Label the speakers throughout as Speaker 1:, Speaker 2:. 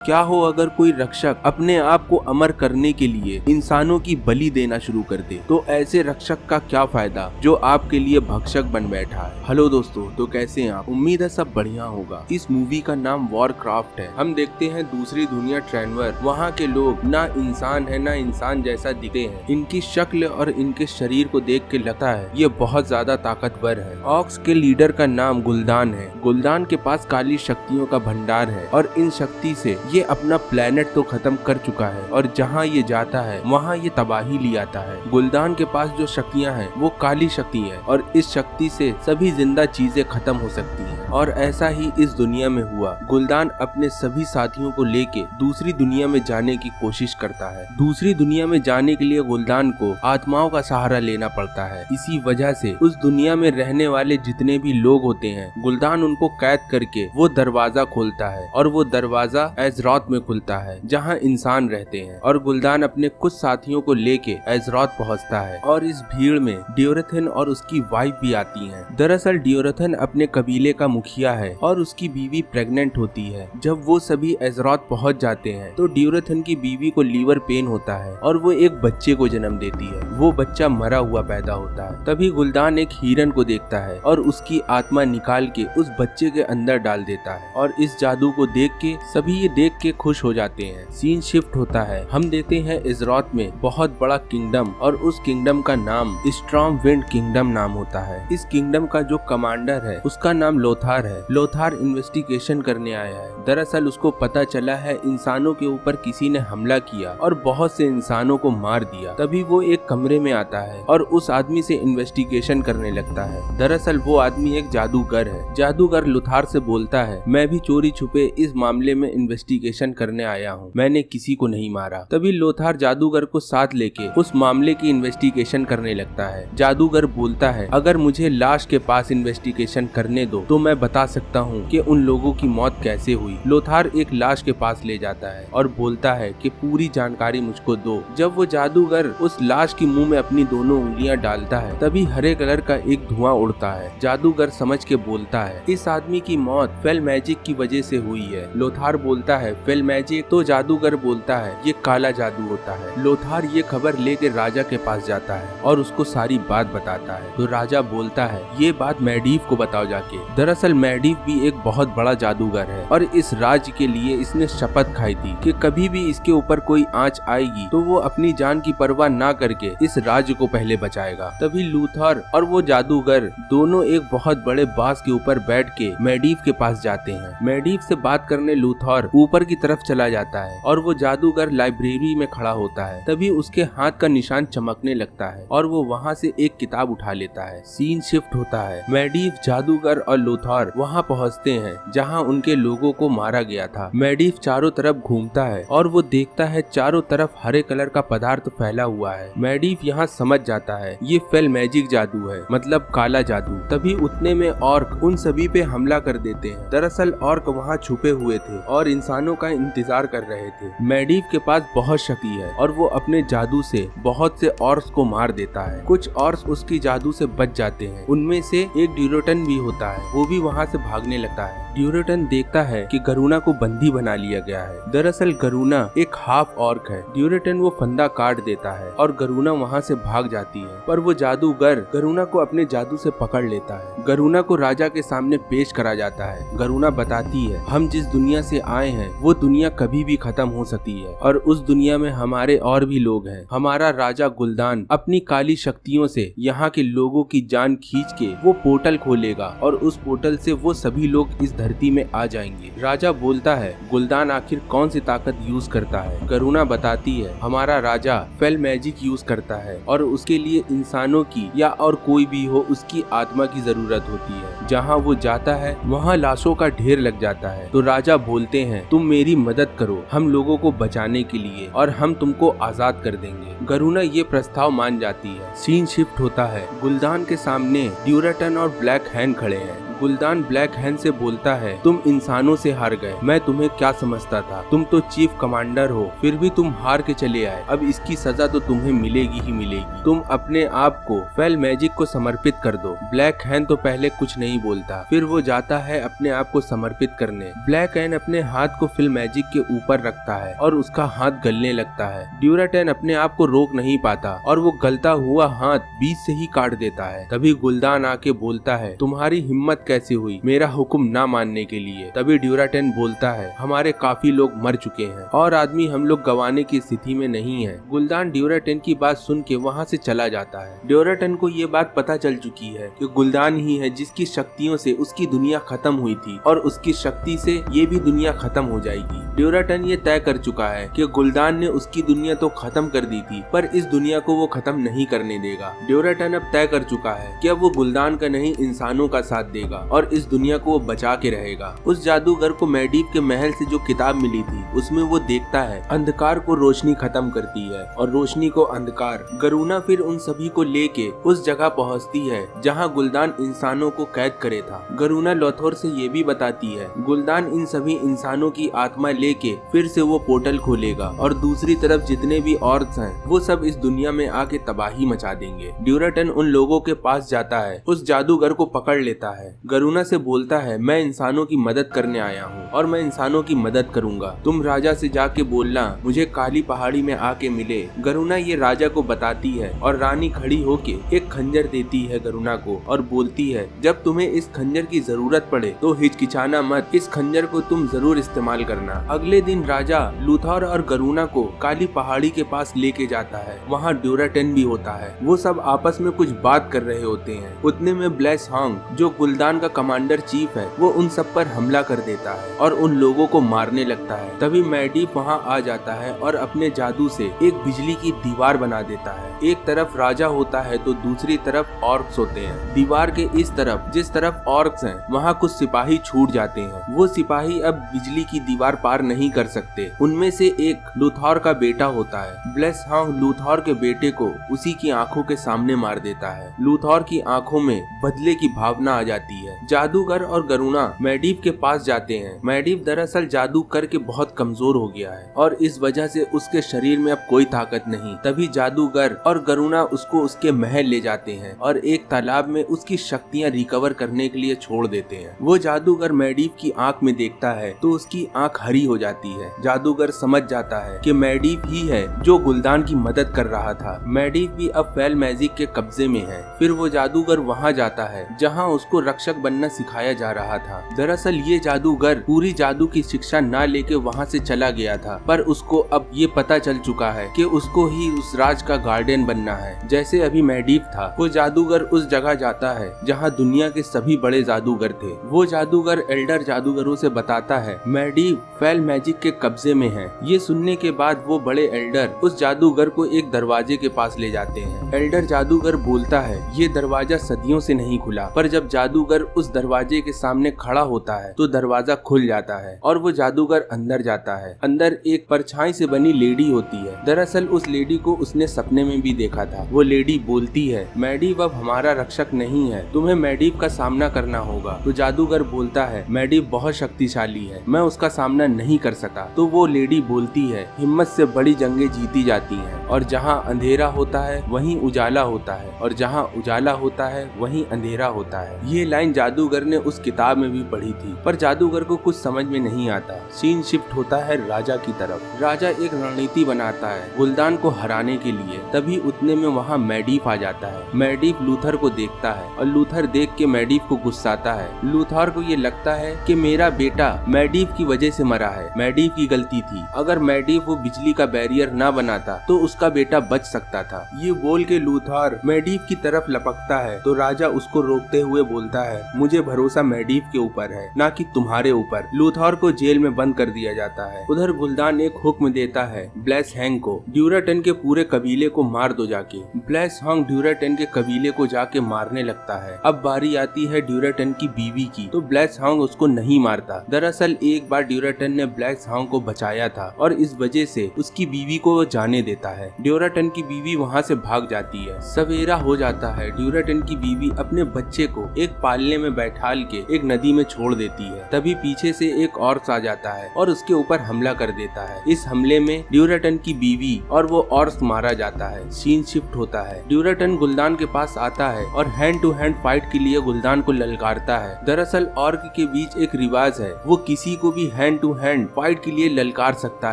Speaker 1: क्या हो अगर कोई रक्षक अपने आप को अमर करने के लिए इंसानों की बलि देना शुरू कर दे, तो ऐसे रक्षक का क्या फायदा जो आपके लिए भक्षक बन बैठा है। हेलो दोस्तों, तो कैसे हैं आप? उम्मीद है सब बढ़िया होगा। इस मूवी का नाम वॉरक्राफ्ट है। हम देखते हैं दूसरी दुनिया ट्रेनवर, वहाँ के लोग ना इंसान है ना इंसान जैसा दिखते हैं। इनकी शक्ल और इनके शरीर को देख के लगता है ये बहुत ज्यादा ताकतवर है। ऑक्स के लीडर का नाम गुलदान है। गुलदान के पास काली शक्तियों का भंडार है और इन शक्ति से ये अपना प्लेनेट तो खत्म कर चुका है और जहाँ ये जाता है वहाँ ये तबाही ले आता है। गुलदान के पास जो शक्तियाँ हैं वो काली शक्ति है और इस शक्ति से सभी जिंदा चीजें खत्म हो सकती हैं। और ऐसा ही इस दुनिया में हुआ। गुलदान अपने सभी साथियों को लेके दूसरी दुनिया में जाने की कोशिश करता है। दूसरी दुनिया में जाने के लिए गुलदान को आत्माओं का सहारा लेना पड़ता है। इसी वजह से उस दुनिया में रहने वाले जितने भी लोग होते हैं, गुलदान उनको कैद करके वो दरवाजा खोलता है और वो दरवाजा एजरॉथ में खुलता है जहाँ इंसान रहते हैं। और गुलदान अपने कुछ साथियों को लेके एजरॉथ पहुँचता है और इस भीड़ में ड्यूरेथन और उसकी वाइफ भी आती है। दरअसल ड्यूरेथन अपने कबीले का मुखिया है और उसकी बीवी प्रेग्नेंट होती है। जब वो सभी एजरॉथ पहुंच जाते हैं तो ड्यूरेथन की बीवी को लीवर पेन होता है और वो एक बच्चे को जन्म देती है। वो बच्चा मरा हुआ पैदा होता है। तभी गुलदान एक हिरन को देखता है और उसकी आत्मा निकाल के उस बच्चे के अंदर डाल देता है और इस जादू को देख के सभी ये देख के खुश हो जाते हैं। सीन शिफ्ट होता है। हम देते हैं एजरॉथ में बहुत बड़ा किंगडम और उस किंगडम का नाम स्ट्रॉन्ग विंड किंगडम नाम होता है। इस किंगडम का जो कमांडर है उसका नाम लोथार है। लोथार इन्वेस्टिगेशन करने आया है। दरअसल उसको पता चला है इंसानों के ऊपर किसी ने हमला किया और बहुत से इंसानों को मार दिया। तभी वो एक कमरे में आता है और उस आदमी से इन्वेस्टिगेशन करने लगता है। दरअसल वो आदमी एक जादूगर है। जादूगर लोथार से बोलता है, मैं भी चोरी छुपे इस मामले में इन्वेस्टिगेशन करने आया हूँ, मैंने किसी को नहीं मारा। तभी लोथार जादूगर को साथ लेके उस मामले की इन्वेस्टिगेशन करने लगता है। जादूगर बोलता है, अगर मुझे लाश के पास इन्वेस्टिगेशन करने दो तो मैं बता सकता हूँ कि उन लोगों की मौत कैसे हुई। लोथार एक लाश के पास ले जाता है और बोलता है कि पूरी जानकारी मुझको दो। जब वो जादूगर उस लाश की मुंह में अपनी दोनों उंगलियां डालता है तभी हरे कलर का एक धुआं उड़ता है। जादूगर समझ के बोलता है, इस आदमी की मौत फेल मैजिक की वजह से हुई है। लोथार बोलता है, फेल मैजिक? तो जादूगर बोलता है, ये काला जादू होता है। लोथार ये खबर लेके राजा के पास जाता है और उसको सारी बात बताता है। तो राजा बोलता है, ये बात मैडीव को बताओ जाके। दरअसल मैडीव भी एक बहुत बड़ा जादूगर है और इस राज्य के लिए इसने शपथ खाई थी कि कभी भी इसके ऊपर कोई आंच आएगी तो वो अपनी जान की परवाह ना करके इस राज्य को पहले बचाएगा। तभी लूथर और वो जादूगर दोनों एक बहुत बड़े बांस के ऊपर बैठ के मैडीव के पास जाते हैं। मैडीव से बात करने लूथर ऊपर की तरफ चला जाता है और वो जादूगर लाइब्रेरी में खड़ा होता है। तभी उसके हाथ का निशान चमकने लगता है और वो वहाँ से एक किताब उठा लेता है। सीन शिफ्ट होता है। मैडीव, जादूगर और लूथर वहाँ पहुँचते हैं जहाँ उनके लोगों को मारा गया था। मैडीव चारों तरफ घूमता है और वो देखता है चारों तरफ हरे कलर का पदार्थ फैला हुआ है। मैडीव यहाँ समझ जाता है ये फेल मैजिक जादू है, मतलब काला जादू। तभी उतने में ऑर्क उन सभी पे हमला कर देते हैं। दरअसल ऑर्क वहाँ छुपे हुए थे और इंसानों का इंतजार कर रहे थे। मैडीव के पास बहुत शक्ति है और वो अपने जादू से बहुत से ऑर्क्स को मार देता है। कुछ ऑर्क्स उसकी जादू से बच जाते हैं। उनमें से एक ड्यूरेटन भी होता है, वो भी वहाँ से भागने लगता है। ड्यूरेटन देखता है कि गरुना को बंदी बना लिया गया है। दरअसल गरुना एक हाफ ऑर्क है। ड्यूरेटन वो फंदा काट देता है और गरुना वहाँ से भाग जाती है, पर वो जादूगर गरुना को अपने जादू से पकड़ लेता है। गरुना को राजा के सामने पेश करा जाता है। गरुना बताती है, हम जिस दुनिया से आए हैं वो दुनिया कभी भी खत्म हो सकती है और उस दुनिया में हमारे और भी लोग हैं। हमारा राजा गुलदान अपनी काली शक्तियों से यहाँ के लोगों की जान खींच के वो पोर्टल खोलेगा और उस पोर्टल से वो सभी लोग इस धरती में आ जाएंगे। राजा बोलता है, गुलदान आखिर कौन सी ताकत यूज करता है? गरुना बताती है, हमारा राजा फेल मैजिक यूज करता है और उसके लिए इंसानों की या और कोई भी हो उसकी आत्मा की जरूरत होती है। जहाँ वो जाता है वहाँ लाशों का ढेर लग जाता है। तो राजा बोलते हैं, तुम मेरी मदद करो हम लोगों को बचाने के लिए और हम तुमको आजाद कर देंगे। गरुना ये प्रस्ताव मान जाती है। सीन शिफ्ट होता है। गुलदान के सामने ड्यूरेटन और ब्लैक हैंड खड़े हैं। गुलदान ब्लैक हैंड से बोलता है, तुम इंसानों से हार गए, मैं तुम्हें क्या समझता था, तुम तो चीफ कमांडर हो, फिर भी तुम हार के चले आए, अब इसकी सजा तो तुम्हें मिलेगी ही मिलेगी, तुम अपने आप को फेल मैजिक को समर्पित कर दो। ब्लैक हैंड तो पहले कुछ नहीं बोलता, फिर वो जाता है अपने आप को समर्पित करने। ब्लैक हैंड अपने हाथ को फेल मैजिक के ऊपर रखता है और उसका हाथ गलने लगता है। ड्यूराटेन अपने आप को रोक नहीं पाता और वो गलता हुआ हाथ बीच से ही काट देता है। तभी गुलदान आके बोलता है, तुम्हारी हिम्मत कैसे हुई मेरा हुक्म ना मानने के लिए। तभी ड्यूराटेन बोलता है, हमारे काफी लोग मर चुके हैं और आदमी हम लोग गंवाने की स्थिति में नहीं है। गुलदान ड्यूराटेन की बात सुन के वहाँ से चला जाता है। ड्यूराटेन को ये बात पता चल चुकी है कि गुलदान ही है जिसकी शक्तियों से उसकी दुनिया खत्म हुई थी और उसकी शक्ति से ये भी दुनिया खत्म हो जाएगी। ड्यूराटेन ये तय कर चुका है कि गुलदान ने उसकी दुनिया तो खत्म कर दी थी पर इस दुनिया को वो खत्म नहीं करने देगा। ड्यूराटेन अब तय कर चुका है कि अब वो गुलदान का नहीं इंसानों का साथ देगा और इस दुनिया को वो बचा के रहेगा। उस जादूगर को मैडीव के महल से जो किताब मिली थी उसमें वो देखता है अंधकार को रोशनी खत्म करती है और रोशनी को अंधकार। गरूना फिर उन सभी को लेके उस जगह पहुंचती है जहां गुलदान इंसानों को कैद करे था। गरूना लोथोर से ये भी बताती है गुलदान इन सभी इंसानों की आत्मा लेके फिर से वो पोर्टल खोलेगा और दूसरी तरफ जितने भी औरत हैं वो सब इस दुनिया में आके तबाही मचा देंगे। ड्यूराटेन उन लोगों के पास जाता है, उस जादूगर को पकड़ लेता है। गरूना से बोलता है, मैं इंसानों की मदद करने आया हूँ और मैं इंसानों की मदद करूंगा, तुम राजा से जाके बोलना मुझे काली पहाड़ी में आके मिले। गरूना ये राजा को बताती है और रानी खड़ी होके एक खंजर देती है गरूना को और बोलती है, जब तुम्हें इस खंजर की जरूरत पड़े तो हिचकिचाना मत, इस खंजर को तुम जरूर इस्तेमाल करना। अगले दिन राजा लूथर और गरूना को काली पहाड़ी के पास लेके जाता है। वहाँ ड्यूराटेन भी होता है। वो सब आपस में कुछ बात कर रहे होते हैं। उतने में ब्लेस हॉन्ग जो गुलदान का कमांडर चीफ है वो उन सब पर हमला कर देता है और उन लोगों को मारने लगता है। तभी मैडीव वहाँ आ जाता है और अपने जादू से एक बिजली की दीवार बना देता है। एक तरफ राजा होता है तो दूसरी तरफ ऑर्क्स होते हैं। दीवार के इस तरफ जिस तरफ ऑर्क्स हैं वहाँ कुछ सिपाही छूट जाते हैं। वो सिपाही अब बिजली की दीवार पार नहीं कर सकते। उनमें से एक लूथर का बेटा होता है। ब्लेस हॉन्ग लूथर के बेटे को उसी की आंखों के सामने मार देता है। लूथर की आंखों में बदले की भावना आ जाती है। जादूगर और गरूना मैडीव के पास जाते हैं। मैडीव दरअसल जादू करके बहुत कमजोर हो गया है और इस वजह से उसके शरीर में अब कोई ताकत नहीं। तभी जादूगर और गरूना उसको उसके महल ले जाते हैं और एक तालाब में उसकी शक्तियाँ रिकवर करने के लिए छोड़ देते हैं। वो जादूगर मैडीव की आंख में देखता है तो उसकी आंख हरी हो जाती है। जादूगर समझ जाता है कि मैडीव ही है जो गुलदान की मदद कर रहा था। मैडीव भी अब फेल मैजिक के कब्जे में है। फिर वो जादूगर वहाँ जाता है जहाँ उसको रक्षक बनना सिखाया जा रहा था। दरअसल ये जादूगर पूरी जादू की शिक्षा ना लेके वहाँ से चला गया था पर उसको अब ये पता चल चुका है कि उसको ही उस राज का गार्डियन बनना है जैसे अभी मैडीव था। वो जादूगर उस जगह जाता है जहाँ दुनिया के सभी बड़े जादूगर थे। वो जादूगर एल्डर जादूगरों से बताता है मैडीव फेल मैजिक के कब्जे में है। ये सुनने के बाद वो बड़े एल्डर उस जादूगर को एक दरवाजे के पास ले जाते हैं। एल्डर जादूगर बोलता है ये दरवाजा सदियों से नहीं खुला पर जब जादूगर उस दरवाजे के सामने खड़ा होता है तो दरवाजा खुल जाता है और वो जादूगर अंदर जाता है। अंदर एक परछाई से बनी लेडी होती है। दरअसल उस लेडी को उसने सपने में भी देखा था। वो लेडी बोलती है मैडीव अब हमारा रक्षक नहीं है, तुम्हें मैडीव का सामना करना होगा। तो जादूगर बोलता है मैडीव बहुत शक्तिशाली है, मैं उसका सामना नहीं कर सका। तो वो लेडी बोलती है हिम्मत से बड़ी जंगें जीती जाती हैं और जहाँ अंधेरा होता है वहीं उजाला होता है और जहाँ उजाला होता है वहीं अंधेरा होता है। ये लाइन जादूगर ने उस किताब में भी पढ़ी थी पर जादूगर को कुछ समझ में नहीं आता। सीन शिफ्ट होता है राजा की तरफ। राजा एक रणनीति बनाता है गुलदान को हराने के लिए। तभी उतने में वहाँ मैडीव आ जाता है। मैडीव लूथर को देखता है और लूथर देख के मैडीव को गुस्साता है। लूथर को ये लगता है कि मेरा बेटा मैडीव की वजह से मरा है, मैडीव की गलती थी। अगर मैडीव वो बिजली का बैरियर ना बनाता तो उसका बेटा बच सकता था। ये बोल के लूथर मैडीव की तरफ लपकता है तो राजा उसको रोकते हुए बोलता है मुझे भरोसा मैडीव के ऊपर है ना कि तुम्हारे ऊपर। लूथर को जेल में बंद कर दिया जाता है। उधर गुलदान एक हुक्म देता है ब्लेस हैंग को ड्यूराटेन के पूरे कबीले को मार दो जाके। ब्लेस हॉन्ग ड्यूराटेन के कबीले को जाके मारने लगता है। अब बारी आती है ड्यूराटेन की बीवी की तो ब्लेस हॉन्ग उसको नहीं मारता। दरअसल एक बार ड्यूराटेन ने ब्लेस हॉन्ग को बचाया था और इस वजह से उसकी बीवी को वो जाने देता है। ड्यूराटेन की बीवी वहाँ से भाग जाती है। सवेरा हो जाता है। ड्यूराटेन की बीवी अपने बच्चे को एक पालने गले में बैठाल के एक नदी में छोड़ देती है। तभी पीछे से एक ऑर्क्स आ जाता है और उसके ऊपर हमला कर देता है। इस हमले में ड्यूराटन की बीवी और वो ऑर्क्स मारा जाता है। सीन शिफ्ट होता है। ड्यूराटन गुलदान के पास आता है और हैंड टू हैंड फाइट के लिए गुलदान को ललकारता है। दरअसल ऑर्क के बीच एक रिवाज है, वो किसी को भी हैंड टू हैंड फाइट के लिए ललकार सकता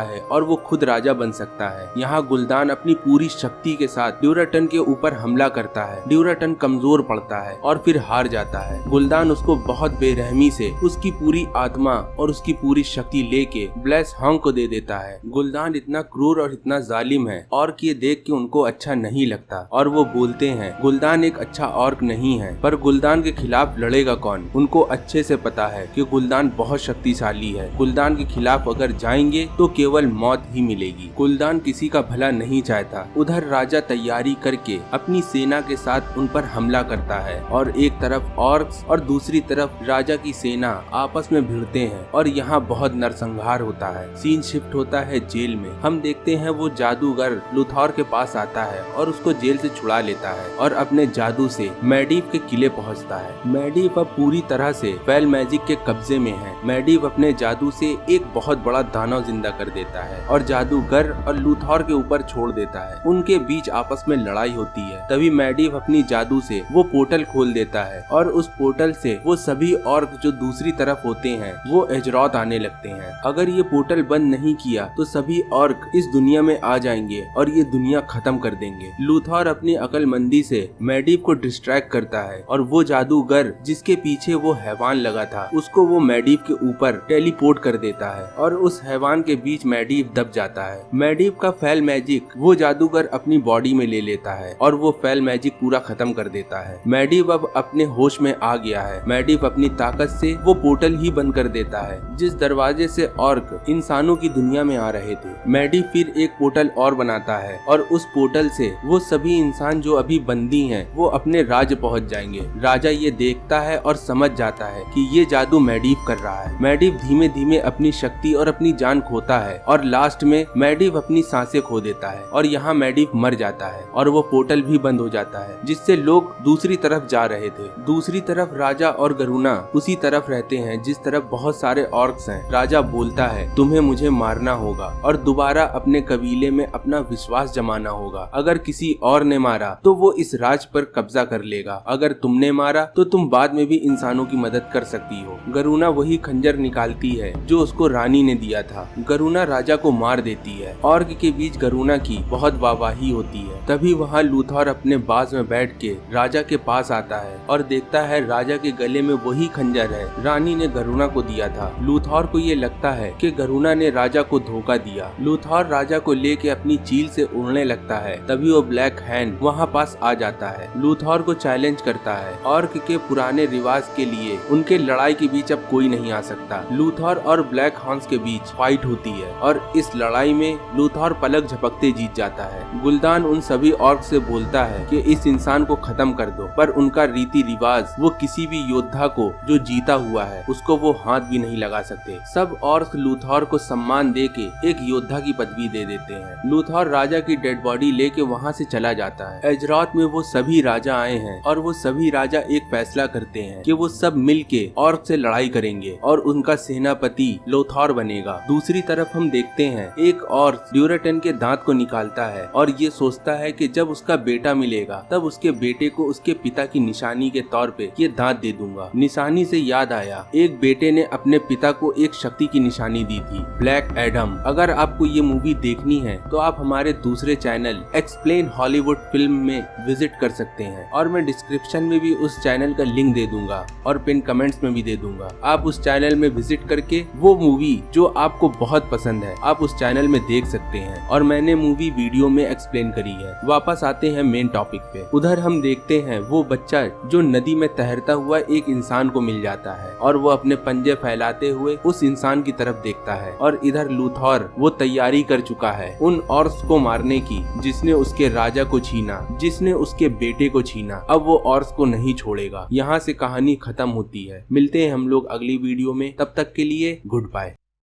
Speaker 1: है और वो खुद राजा बन सकता है। यहाँ गुलदान अपनी पूरी शक्ति के साथ ड्यूराटन के ऊपर हमला करता है। ड्यूराटन कमजोर पड़ता है और फिर हार जाता है। गुलदान उसको बहुत बेरहमी से उसकी पूरी आत्मा और उसकी पूरी शक्ति लेके ब्लेस हॉन्ग को दे देता है। गुलदान इतना क्रूर और इतना जालिम है और ये देख के उनको अच्छा नहीं लगता और वो बोलते हैं गुलदान एक अच्छा ऑर्क नहीं है, पर गुलदान के खिलाफ लड़ेगा कौन? उनको अच्छे से पता है कि गुलदान बहुत शक्तिशाली है। गुलदान के खिलाफ अगर जाएंगे तो केवल मौत ही मिलेगी। गुलदान किसी का भला नहीं चाहता। उधर राजा तैयारी करके अपनी सेना के साथ उन पर हमला करता है और एक तरफ ऑर्क्स और दूसरी तरफ राजा की सेना आपस में भिड़ते हैं और यहाँ बहुत नरसंहार होता है। सीन शिफ्ट होता है जेल में। हम देखते हैं वो जादूगर लूथॉर के पास आता है और उसको जेल से छुड़ा लेता है और अपने जादू से मैडीव के किले पहुँचता है। मैडीव अब पूरी तरह से फेल मैजिक के कब्जे में है। मैडीव अपने जादू से एक बहुत बड़ा दानव जिंदा कर देता है और जादूगर और लूथॉर के ऊपर छोड़ देता है। उनके बीच आपस में लड़ाई होती है। तभी मैडीव अपनी जादू से वो पोर्टल खोल देता है और उस पोर्टल से वो सभी ऑर्क जो दूसरी तरफ होते हैं वो एजरॉथ आने लगते हैं। अगर ये पोर्टल बंद नहीं किया तो सभी ऑर्क इस दुनिया में आ जाएंगे और ये दुनिया खत्म कर देंगे। लूथॉर अपनी अकलमंदी से मैडीव को डिस्ट्रैक्ट करता है और वो जादूगर जिसके पीछे वो हैवान लगा था उसको वो मैडीव के ऊपर टेलीपोर्ट कर देता है और उस हैवान के बीच मैडीव दब जाता है। मैडीव का फेल मैजिक वो जादूगर अपनी बॉडी में ले लेता है और वो फेल मैजिक पूरा खत्म कर देता है। मैडीव अब अपने होश में आ गया है। मैडीव अपनी ताकत से वो पोर्टल ही बंद कर देता है जिस दरवाजे से ऑर्क इंसानों की दुनिया में आ रहे थे। मैडीव फिर एक पोर्टल और बनाता है और उस पोर्टल से वो सभी इंसान जो अभी बंदी हैं वो अपने राज्य पहुंच जाएंगे। राजा ये देखता है और समझ जाता है कि ये जादू मैडीव कर रहा है। मैडीव धीमे धीमे अपनी शक्ति और अपनी जान खोता है और लास्ट में मैडीव अपनी सांसें खो देता है और यहाँ मैडीव मर जाता है और वो पोर्टल भी बंद हो जाता है जिससे लोग दूसरी तरफ जा रहे थे। दूसरी तरफ राजा और गरुना उसी तरफ रहते हैं जिस तरफ बहुत सारे ऑर्क्स हैं। राजा बोलता है तुम्हें मुझे मारना होगा और दोबारा अपने कबीले में अपना विश्वास जमाना होगा। अगर किसी और ने मारा तो वो इस राज पर कब्जा कर लेगा। अगर तुमने मारा तो तुम बाद में भी इंसानों की मदद कर सकती हो। गरुना वही खंजर निकालती है जो उसको रानी ने दिया था। गरुना राजा को मार देती है। ऑर्क के बीच गरुना की बहुत वाहवाही होती है। तभी वहाँ लूथॉर अपने बाज में बैठ के राजा के पास आता है और देखता है राजा के गले में वही खंजर है रानी ने गरुना को दिया था। लूथॉर को ये लगता है कि गरुना ने राजा को धोखा दिया। लूथॉर राजा को लेके अपनी चील से उड़ने लगता है। तभी वो ब्लैक हैंड वहाँ पास आ जाता है। लूथॉर को चैलेंज करता है। ऑर्क के पुराने रिवाज के लिए उनके लड़ाई के बीच अब कोई नहीं आ सकता। लूथॉर और ब्लैक हॉर्न्स के बीच फाइट होती है और इस लड़ाई में लूथॉर पलक झपकते जीत जाता है। गुलदान उन सभी ऑर्क से बोलता है कि इस इंसान को खत्म कर दो, पर उनका रीति रिवाज वो किसी भी योद्धा को जो जीता हुआ है उसको वो हाथ भी नहीं लगा सकते। सब ऑर्क लूथॉर को सम्मान दे के एक योद्धा की पदवी दे देते हैं। लूथॉर राजा की डेड बॉडी लेके वहाँ से चला जाता है। एजरॉथ में वो सभी राजा आए हैं और वो सभी राजा एक फैसला करते हैं कि वो सब मिलके ऑर्क से लड़ाई करेंगे और उनका सेनापति लूथॉर बनेगा। दूसरी तरफ हम देखते हैं एक ऑर्क ड्यूराटन के दांत को निकालता है और ये सोचता है कि जब उसका बेटा मिलेगा तब उसके बेटे को उसके पिता की निशानी के तौर पे ये दांत दे दूंगा। निशानी से याद आया एक बेटे ने अपने पिता को एक शक्ति की निशानी दी थी, ब्लैक एडम। अगर आपको ये मूवी देखनी है तो आप हमारे दूसरे चैनल एक्सप्लेन हॉलीवुड फिल्म में विजिट कर सकते हैं और मैं डिस्क्रिप्शन में भी उस चैनल का लिंक दे दूंगा और पिन कमेंट्स में भी दे दूंगा। आप उस चैनल में विजिट करके वो मूवी जो आपको बहुत पसंद है आप उस चैनल में देख सकते हैं और मैंने मूवी वीडियो में एक्सप्लेन करी है। वापस आते हैं मेन टॉपिक पे। उधर हम देखते हैं वो बच्चा जो नदी में तैरता हुआ एक इंसान को मिल जाता है और वो अपने पंजे फैलाते हुए उस इंसान की तरफ देखता है और इधर लूथॉर वो तैयारी कर चुका है उन ऑर्क्स को मारने की जिसने उसके राजा को छीना, जिसने उसके बेटे को छीना। अब वो ऑर्क्स को नहीं छोड़ेगा। यहाँ से कहानी खत्म होती है। मिलते हैं हम लोग अगली वीडियो में, तब तक के लिए गुड बाय।